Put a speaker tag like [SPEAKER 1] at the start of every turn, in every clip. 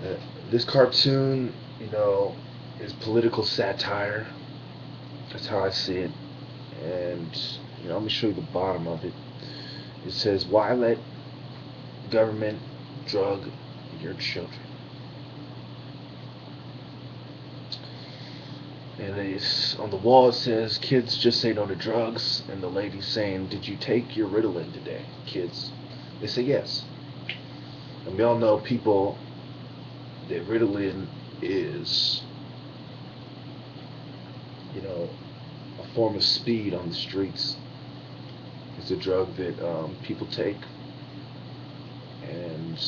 [SPEAKER 1] Uh, this cartoon, is political satire. That's how I see it. And, let me show you the bottom of it. It says, "Why let government drug your children?" And it's on the wall. It says, "Kids just say no to drugs." And the lady's saying, "Did you take your Ritalin today, kids?" They say yes. And we all know people that Ritalin is, a form of speed on the streets. It's a drug that people take, and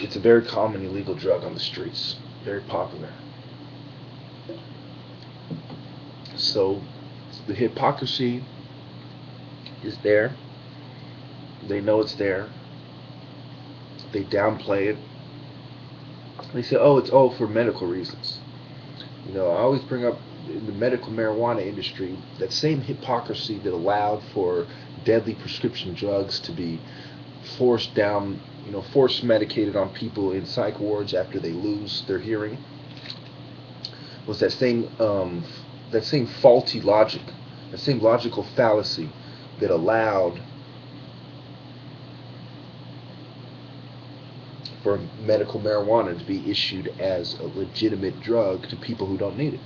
[SPEAKER 1] it's a very common illegal drug on the streets. Very popular. So the hypocrisy is there. They know it's there. They downplay it. They say, "Oh, it's all for medical reasons." I always bring up in the medical marijuana industry that same hypocrisy that allowed for deadly prescription drugs to be forced down, forced medicated on people in psych wards after they lose their hearing, was that same faulty logic, that same logical fallacy that allowed for medical marijuana to be issued as a legitimate drug to people who don't need it.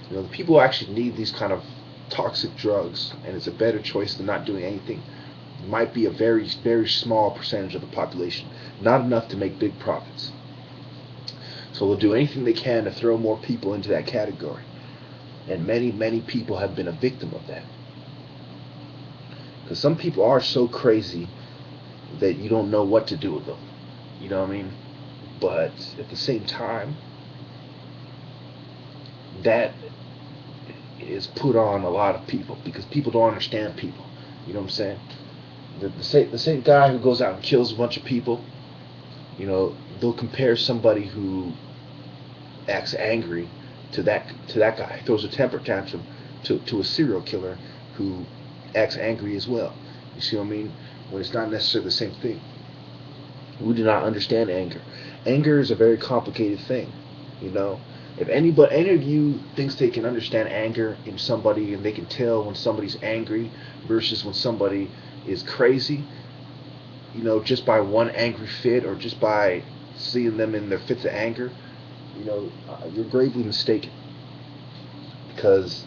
[SPEAKER 1] The people who actually need these kind of toxic drugs, and it's a better choice than not doing anything, might be a very, very small percentage of the population, not enough to make big profits. So they'll do anything they can to throw more people into that category. And many, many people have been a victim of that. Because some people are so crazy that you don't know what to do with them. You know what I mean? But at the same time, that is put on a lot of people because people don't understand people. You know what I'm saying? The same guy who goes out and kills a bunch of people, they'll compare somebody who acts angry to that guy, throws a temper tantrum to a serial killer who acts angry as well. You see what I mean? When it's not necessarily the same thing. We do not understand anger. Anger is a very complicated thing. You know, if any of you thinks they can understand anger in somebody and they can tell when somebody's angry versus when somebody is crazy, just by one angry fit or just by seeing them in their fits of anger, you're gravely mistaken because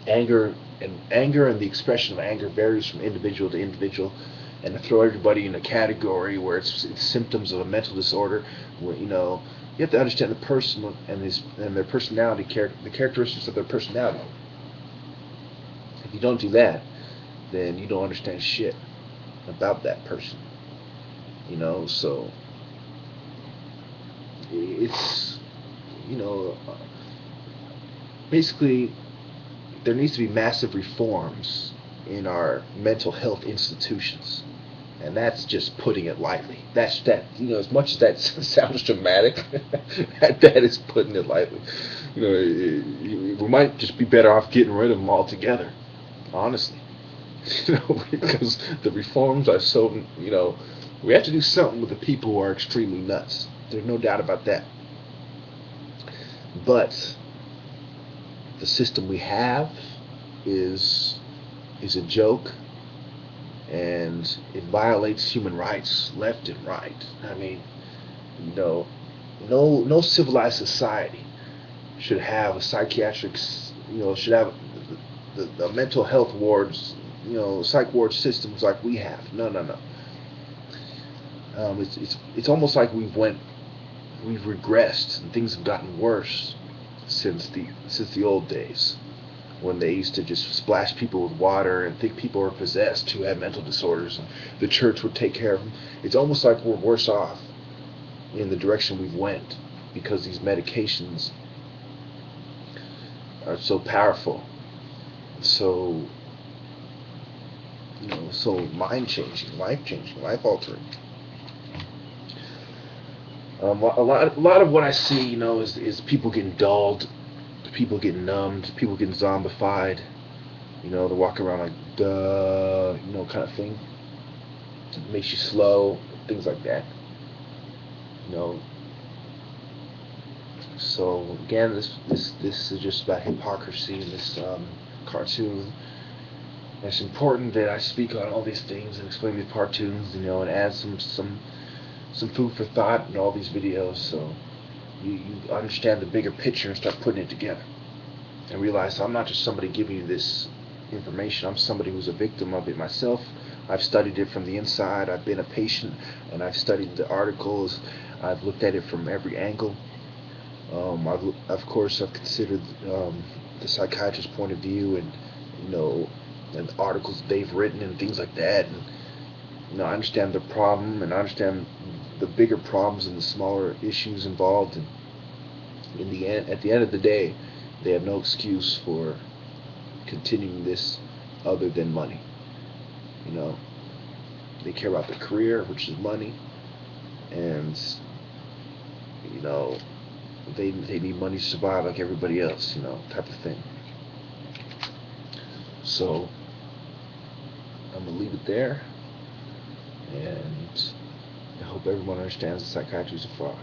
[SPEAKER 1] anger and the expression of anger varies from individual to individual, and to throw everybody in a category where it's symptoms of a mental disorder, where you have to understand the person and their personality, the characteristics of their personality. If you don't do that, then you don't understand shit about that person. So it's you know basically there needs to be massive reforms in our mental health institutions. And that's just putting it lightly. That's that. As much as that sounds dramatic, that is putting it lightly. We might just be better off getting rid of them altogether. Honestly, because the reforms are so. We have to do something with the people who are extremely nuts. There's no doubt about that. But the system we have is is a joke, and it violates human rights left and right. I mean, you know, no civilized society should have a psychiatric, should have the mental health wards, psych ward systems like we have. No, no, no. It's almost like we've regressed and things have gotten worse since the old days when they used to just splash people with water and think people were possessed who had mental disorders and the church would take care of them. It's almost like we're worse off in the direction we've went because these medications are so powerful, so so mind changing, life changing, life altering. A lot of what I see, is people getting dulled, people getting numbed, people getting zombified. They walk around like duh, kind of thing. It makes you slow, things like that. You know. So again, this is just about hypocrisy in this cartoon. And it's important that I speak on all these things and explain these cartoons, and add some food for thought in all these videos, so you understand the bigger picture and start putting it together, and realize I'm not just somebody giving you this information. I'm somebody who's a victim of it myself. I've studied it from the inside. I've been a patient, and I've studied the articles. I've looked at it from every angle. Of course, I've considered the psychiatrist's point of view, and the articles they've written and things like that. And I understand the problem, and I understand the bigger problems and the smaller issues involved. And at the end of the day, they have no excuse for continuing this other than money. They care about their career, which is money, and they need money to survive like everybody else, type of thing. So I'm gonna leave it there, and I hope everyone understands that psychiatry is a fraud.